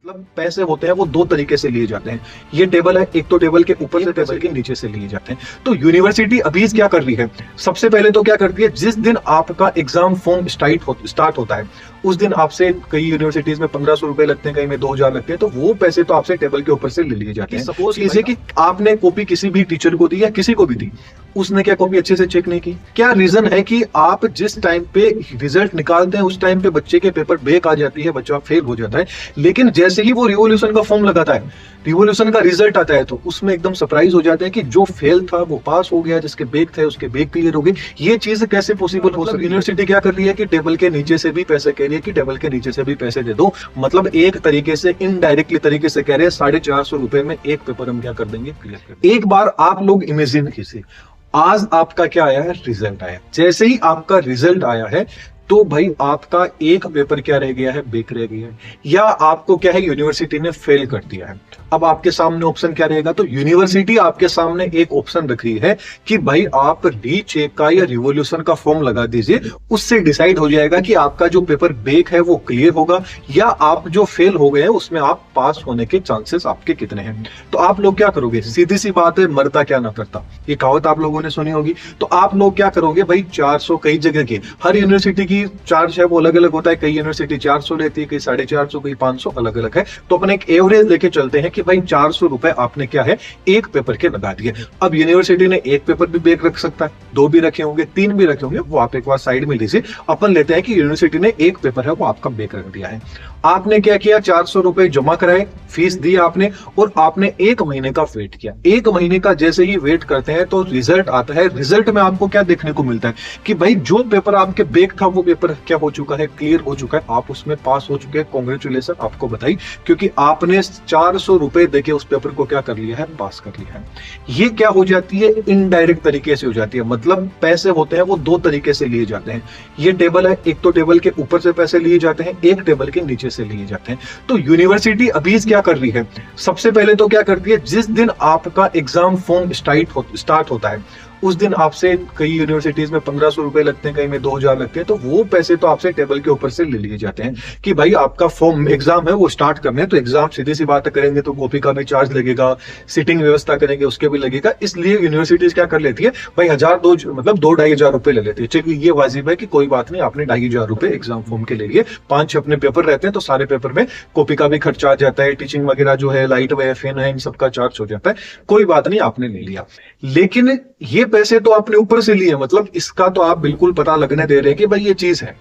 मतलब पैसे होते हैं वो दो तरीके से लिए जाते हैं। ये टेबल है, एक तो टेबल के ऊपर से, टेबल के नीचे से लिए जाते हैं। तो यूनिवर्सिटी अभी क्या कर रही है, सबसे पहले तो क्या करती है, जिस दिन आपका एग्जाम फॉर्म स्टार्ट होता है उस दिन आपसे, कई यूनिवर्सिटीज में 1500 रुपए लगते हैं, कहीं में 2000 लगते हैं, तो वो पैसे तो आपसे टेबल के ऊपर से ले लिए जाते हैं। सपोज कीजिए कि आपने कॉपी किसी भी टीचर को दी या किसी को भी दी, उसने क्या कॉपी अच्छे से चेक नहीं की। क्या रीजन है कि आप जिस टाइम पे रिजल्ट निकालते हैं उस टाइम पे बच्चे के पेपर बैक आ जाती है, बच्चा फेल हो जाता है, लेकिन जैसे ही वो रिवोल्यूशन का फॉर्म लगाता है, रिवोल्यूशन का रिजल्ट आता है, तो उसमें एकदम सरप्राइज हो जाते हैं कि जो फेल था वो पास हो गया, जिसके बैक थे उसके बैक क्लियर हो गए। ये चीज कैसे पॉसिबल हो सकती है? यूनिवर्सिटी क्या कर रही है कि टेबल के नीचे से भी पैसे कह रही है कि टेबल के नीचे से भी पैसे दे दो, मतलब एक तरीके से इनडायरेक्टली तरीके से कह रहे हैं 450 रुपए में एक पेपर हम क्या कर देंगे, क्लियर कर देंगे। एक बार आप लोग इमेजिन कीजिए, आज आपका क्या आया है, रिजल्ट आया। जैसे ही आपका रिजल्ट आया है तो भाई आपका एक पेपर क्या रह गया है, बैक रह गया है, या आपको क्या है, यूनिवर्सिटी ने फेल कर दिया है। अब आपके सामने ऑप्शन क्या रहेगा, तो यूनिवर्सिटी आपके सामने एक ऑप्शन रख रही है कि भाई आप रीचेक का या रिवोल्यूशन का फॉर्म लगा दीजिए, उससे डिसाइड हो जाएगा कि आपका जो पेपर बैक है वो क्लियर होगा, या आप जो फेल हो गए हैं उसमें आप पास होने के चांसेस आपके कितने हैं। तो आप लोग क्या करोगे, सीधी सी बात है, मरता क्या ना करता, ये कहावत आप लोगों ने सुनी होगी। तो आप लोग क्या करोगे भाई, 400, कई जगह की, हर यूनिवर्सिटी की चार्ज है वो अलग अलग होता है, कई यूनिवर्सिटी 400 लेती है, कई 450, कई 500, अलग अलग है। तो अपने एक एवरेज लेके चलते हैं कि भाई 400 रुपए आपने क्या है, एक पेपर के लगा दिए। अब यूनिवर्सिटी ने एक पेपर भी बैक रख सकता है, दो भी रखे होंगे, तीन भी रखे होंगे, वो आप एक बार साइड में लीजिए। अपन लेते हैं कि यूनिवर्सिटी ने एक पेपर है वो आपका बैक रख दिया है। आपने क्या किया, 400 रुपए जमा कराए, फीस दी आपने, और आपने एक महीने का वेट किया। एक महीने का जैसे ही वेट करते हैं तो रिजल्ट आता है। रिजल्ट में आपको क्या देखने को मिलता है कि भाई जो पेपर आपके बैक था वो पेपर क्या हो चुका है, क्लियर हो चुका है, आप उसमें पास हो चुके हैं। कांग्रेचुलेशन आपको बधाई, क्योंकि आपने 400 रुपए देके उस पेपर को क्या कर लिया है, पास कर लिया है। ये क्या हो जाती है, इनडायरेक्ट तरीके से हो जाती है। मतलब पैसे होते हैं वो दो तरीके से लिए जाते हैं। ये टेबल है, एक तो टेबल के ऊपर से पैसे लिए जाते हैं, एक टेबल के नीचे से लिए जाते हैं। तो यूनिवर्सिटी अभी क्या कर रही है, सबसे पहले तो क्या करती है, जिस दिन आपका एग्जाम फॉर्म स्टार्ट होता है उस दिन आपसे, कई यूनिवर्सिटीज में 1500 रुपए लगते हैं, कहीं में 2000 लगते हैं, तो वो पैसे तो आपसे टेबल के ऊपर से ले लिए जाते हैं कि भाई आपका फॉर्म एग्जाम है वो स्टार्ट करने हैं। तो एग्जाम सीधी सी बात करेंगे तो कॉपी का भी चार्ज लगेगा, सिटिंग व्यवस्था करेंगे उसके भी लगेगा। इसलिए यूनिवर्सिटीज क्या कर लेती है भाई, 2,500 रुपए ले लेती है। चलिए ये वाजिब है कि कोई बात नहीं, आपने 2,500 रुपए एग्जाम फॉर्म के ले लिए, 5 अपने पेपर रहते हैं, तो सारे पेपर में कॉपी का भी खर्चा आ जाता है, टीचिंग वगैरह जो है, लाइट व फैन है, इन सबका चार्ज हो जाता है। कोई बात नहीं, आपने ले लिया। लेकिन ये पैसे तो आपने ऊपर से लिए, मतलब इसका तो आप बिल्कुल पता लगने दे रहे हैं कि भाई ये चीज है।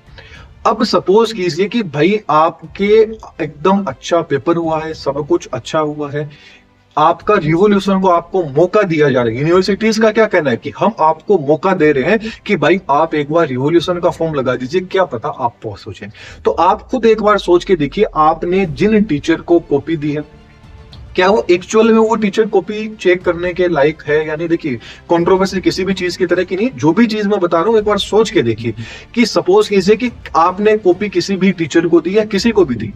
अब सपोज कीजिए कि भाई आपके एकदम अच्छा पेपर हुआ है, सब कुछ अच्छा हुआ है, आपका रिवोल्यूशन को आपको मौका दिया जा रहा है। यूनिवर्सिटीज का क्या कहना है कि हम आपको मौका दे रहे हैं कि भाई आप एक बार रिवोल्यूशन का फॉर्म लगा दीजिए, क्या पता आप पास हो जाए। तो आप खुद एक बार सोच के देखिए, आपने जिन टीचर को कॉपी दी है, क्या वो एक्चुअल में वो टीचर कॉपी चेक करने के लायक है या नहीं। देखिए, कंट्रोवर्सी किसी भी चीज की तरह की नहीं, जो भी चीज मैं बता रहा हूं एक बार सोच के देखिए कि सपोज कीजिए कि आपने कॉपी किसी भी टीचर को दी या किसी को भी दी,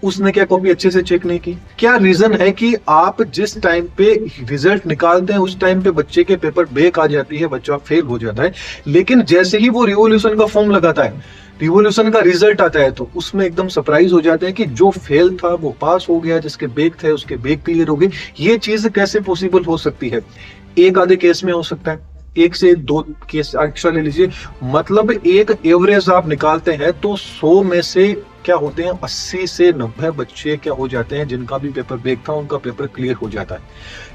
उसने क्या कॉपी अच्छे से चेक नहीं की। क्या रीजन है कि आप जिस टाइम पे रिजल्ट निकालते हैं उस टाइम पे बच्चे के पेपर बैक आ जाती है, बच्चा फेल हो जाता है, लेकिन जैसे ही वो रिवोल्यूशन का फॉर्म लगाता है, रिवोल्यूशन का रिजल्ट आता है, तो उसमें एकदम सरप्राइज हो जाते हैं कि जो फेल था वो पास हो गया, जिसके बैक थे उसके बैक क्लियर हो गए। ये चीज कैसे पॉसिबल हो सकती है? एक आधे केस में हो सकता है, एक से दो केस एक्स्ट्रा ले लीजिए, मतलब एक एवरेज आप निकालते हैं तो 100 में से क्या होते हैं, 80 से 90 बच्चे क्या हो जाते हैं, जिनका भी पेपर बैक था उनका पेपर क्लियर हो जाता है।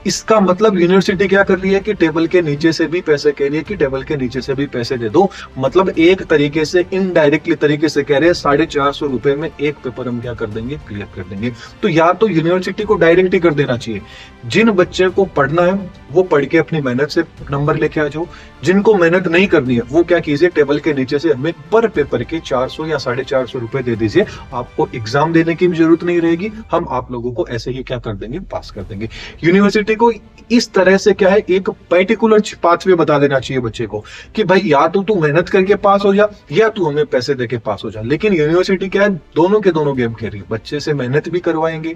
इसका मतलब यूनिवर्सिटी क्या कर रही है कि टेबल के नीचे से भी पैसे कह रही है कि टेबल के नीचे से भी पैसे दे दो, मतलब एक तरीके से इनडायरेक्टली तरीके से कह रहे हैं 450 रुपए में एक पेपर हम क्या कर देंगे, क्लियर कर देंगे। तो या तो यूनिवर्सिटी को डायरेक्ट ही कर देना चाहिए, जिन बच्चे को पढ़ना है वो पढ़ के अपनी मेहनत से नंबर लेके आ जाओ, जिनको मेहनत नहीं करनी है वो क्या कीजिए, टेबल के नीचे से हमें पर पेपर के 400 या 450 रुपए दे दीजिए, आपको एग्जाम देने की भी जरूरत नहीं रहेगी, हम आप लोगों को ऐसे ही क्या कर देंगे, पास कर देंगे। यूनिवर्सिटी को इस तरह से क्या है, एक पर्टिकुलर पाथवे बता देना चाहिए बच्चे को कि भाई या तो तू मेहनत करके पास हो जा या तू हमें पैसे देके पास हो जा। लेकिन यूनिवर्सिटी क्या है, दोनों के दोनों गेम खेल रही है, बच्चे से मेहनत भी करवाएंगे,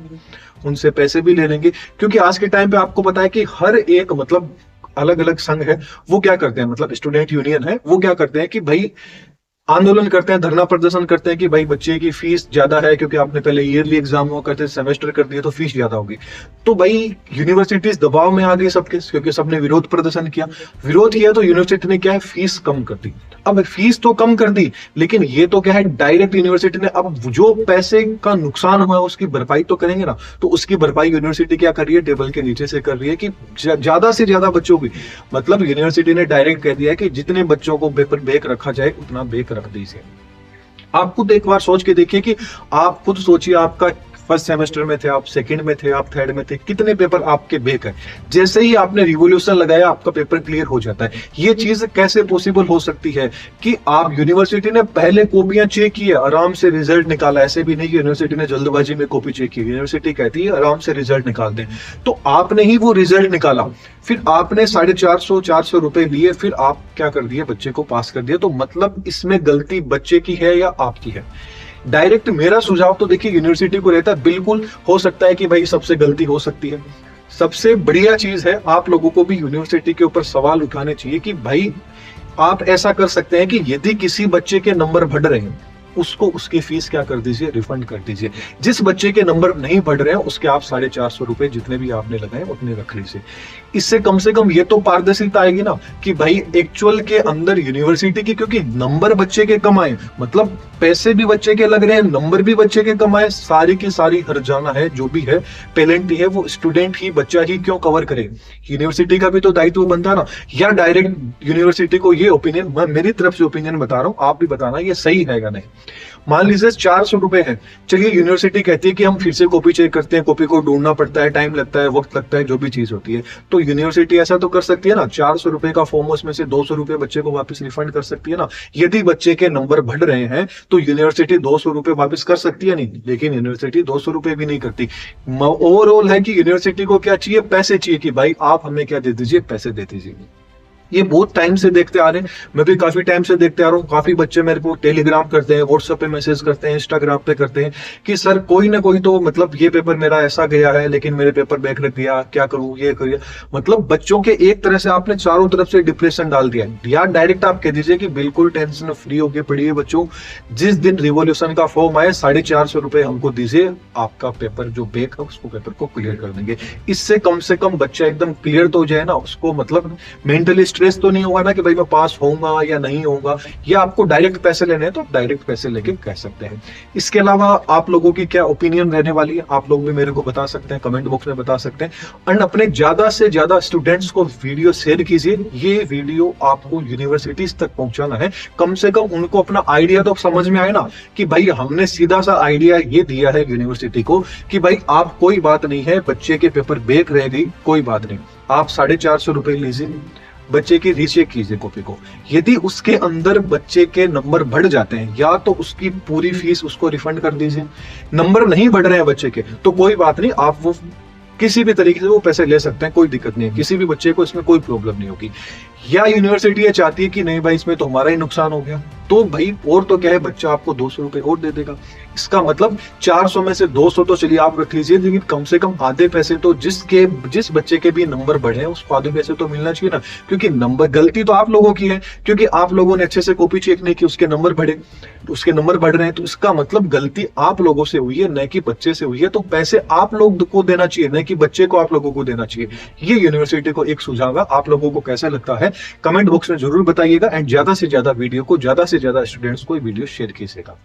उनसे पैसे भी ले लेंगे। क्योंकि आज के टाइम पे आपको पता है कि हर एक मतलब अलग अलग संघ है, वो क्या करते हैं, मतलब स्टूडेंट यूनियन है, वो क्या करते हैं कि भाई आंदोलन करते हैं, धरना प्रदर्शन करते हैं कि भाई बच्चे की फीस ज्यादा है, क्योंकि आपने पहले ईयरली एग्जाम हुआ करते, सेमेस्टर कर दिए तो फीस ज्यादा होगी। तो भाई यूनिवर्सिटीज दबाव में आ गई सबके, क्योंकि सबने विरोध प्रदर्शन किया। विरोध किया तो यूनिवर्सिटी ने क्या है, फीस कम कर दी। अब फीस तो कम कर दी, लेकिन ये तो क्या है, डायरेक्ट यूनिवर्सिटी ने अब जो पैसे का नुकसान हुआ है उसकी भरपाई तो करेंगे ना। तो उसकी भरपाई यूनिवर्सिटी क्या कर रही है, टेबल के नीचे से कर रही है कि ज्यादा से ज्यादा बच्चों की, मतलब यूनिवर्सिटी ने डायरेक्ट कह दिया है कि जितने बच्चों को पेपर बैक रखा जाए उतना बैक रख दीजिए। आप खुद एक बार सोच के देखिए कि आप खुद सोचिए, आपका फर्स्ट सेमेस्टर में थे, आप सेकंड में थे, आप थर्ड में थे, कितने पेपर आपके बैक है। जैसे ही आपने रिवोल्यूशन लगाया आपका पेपर क्लियर हो जाता है। ये चीज कैसे पॉसिबल हो सकती है कि आप यूनिवर्सिटी ने पहले कॉपियां चेक की है, आराम से रिजल्ट निकाला। ऐसे भी नहीं कि यूनिवर्सिटी ने जल्दबाजी में कॉपी चेक की, यूनिवर्सिटी कहती है आराम से रिजल्ट निकाल दें। तो आपने ही वो रिजल्ट निकाला, फिर आपने 450 रुपए लिए, फिर आप क्या कर दिए, बच्चे को पास कर दिया। तो मतलब इसमें गलती बच्चे की है या आपकी है? डायरेक्ट मेरा सुझाव तो देखिए यूनिवर्सिटी को रहता है, बिल्कुल हो सकता है कि भाई सबसे गलती हो सकती है। सबसे बढ़िया चीज है, आप लोगों को भी यूनिवर्सिटी के ऊपर सवाल उठाने चाहिए कि भाई आप ऐसा कर सकते हैं कि यदि किसी बच्चे के नंबर बढ़ रहे हैं उसको उसकी फीस क्या कर दीजिए, रिफंड कर दीजिए। जिस बच्चे के नंबर नहीं बढ़ रहे हैं उसके आप 450 रुपए जितने भी आपने लगाए उतने रख लीजिए। इससे कम से कम ये तो पारदर्शिता आएगी ना कि भाई एक्चुअल के अंदर यूनिवर्सिटी की, क्योंकि नंबर बच्चे के कम आए, मतलब पैसे भी बच्चे के लग रहे हैं, नंबर भी बच्चे के कम आए, सारी की सारी हर्जाना है जो भी है, पेनल्टी है, वो स्टूडेंट ही, बच्चा ही क्यों कवर करे। यूनिवर्सिटी का भी तो दायित्व बनता है ना। या डायरेक्ट यूनिवर्सिटी को ये ओपिनियन, मैं मेरी तरफ से ओपिनियन बता रहा हूँ, आप भी बताना ये सही है या नहीं। मान लीजिए 400 रुपए है, चलिए यूनिवर्सिटी कहती है कि हम फिर से कॉपी चेक करते हैं, कॉपी को ढूंढना पड़ता है, टाइम लगता है, वक्त लगता है, जो भी चीज होती है। तो यूनिवर्सिटी ऐसा तो कर सकती है ना, 400 रुपए का फॉर्म, उसमें से 200 रुपए बच्चे को वापस रिफंड कर सकती है ना। यदि बच्चे के नंबर बढ़ रहे हैं तो यूनिवर्सिटी 200 रुपए वापस कर सकती है नहीं, लेकिन यूनिवर्सिटी 200 रुपए भी नहीं करती। ओवरऑल है कि यूनिवर्सिटी को क्या चाहिए, पैसे चाहिए कि भाई आप हमें क्या दे दीजिए, पैसे दे दीजिए। ये बहुत टाइम से देखते आ रहे हैं, मैं भी काफी टाइम से देखते आ रहा हूँ। काफी बच्चे मेरे को टेलीग्राम करते हैं, व्हाट्सएप पे मैसेज करते हैं, इंस्टाग्राम पे करते हैं कि सर कोई ना कोई तो, मतलब ये पेपर मेरा ऐसा गया है लेकिन मेरे पेपर बैक रख दिया, क्या करूँ, ये करिए। मतलब बच्चों के एक तरह से आपने चारों तरफ से डिप्रेशन डाल दिया। या डायरेक्ट आप कह दीजिए कि बिल्कुल टेंशन फ्री होकर पढ़िए बच्चों, जिस दिन रिवोल्यूशन का फॉर्म आए 450 रुपए हमको दीजिए, आपका पेपर जो बैक है उसको पेपर को क्लियर कर देंगे। इससे कम से कम बच्चा एकदम क्लियर तो हो जाए ना, उसको मतलब मेंटली स्ट्रेस तो नहीं होगा ना कि भाई मैं पास होऊंगा या नहीं होऊंगा। या आपको डायरेक्ट पैसे लेने हैं तो डायरेक्ट पैसे लेके कह सकते हैं। इसके अलावा आप लोगों की क्या ओपिनियन रहने वाली है, आप लोग भी मेरे को बता सकते हैं, कमेंट बॉक्स में बता सकते हैं। एंड अपने ज्यादा से ज्यादा स्टूडेंट्स को वीडियो शेयर कीजिए। ये वीडियो आपको यूनिवर्सिटीज तक पहुंचाना है, कम से कम उनको अपना आइडिया तो समझ में आए ना कि भाई हमने सीधा सा आइडिया ये दिया है यूनिवर्सिटी को कि भाई आप, कोई बात नहीं है, बच्चे के पेपर बैक रह गई, कोई बात नहीं, आप 450 रुपए लीजिए, बच्चे की रीचेक कीजिए कॉपी को। यदि उसके अंदर बच्चे के नंबर बढ़ जाते हैं या तो उसकी पूरी फीस उसको रिफंड कर दीजिए। नंबर नहीं बढ़ रहे हैं बच्चे के तो कोई बात नहीं, आप वो किसी भी तरीके से वो पैसे ले सकते हैं, कोई दिक्कत नहीं है, किसी भी बच्चे को इसमें कोई प्रॉब्लम नहीं होगी। या यूनिवर्सिटी ये चाहती है कि नहीं भाई इसमें तो हमारा ही नुकसान हो गया, तो भाई और तो क्या है, बच्चा आपको 200 रुपए और दे देगा। इसका मतलब 400 में से 200 तो चलिए आप रख लीजिए, लेकिन कम से कम आधे पैसे तो जिस बच्चे के भी नंबर बढ़े हैं उसको आधे पैसे तो मिलना चाहिए ना। क्योंकि नंबर, गलती तो आप लोगों की है, क्योंकि आप लोगों ने अच्छे से कॉपी चेक नहीं की, उसके नंबर बढ़े, उसके नंबर बढ़ रहे हैं, तो इसका मतलब गलती आप लोगों से हुई है, न कि बच्चे से हुई है। तो पैसे आप लोग को देना चाहिए, न कि बच्चे को आप लोगों को देना चाहिए। ये यूनिवर्सिटी को एक सुझाव है। आप लोगों को कैसा लगता है कमेंट बॉक्स में जरूर बताइएगा। एंड ज्यादा से ज्यादा वीडियो को, ज्यादा से ज्यादा स्टूडेंट्स को वीडियो शेयर कीजिएगा।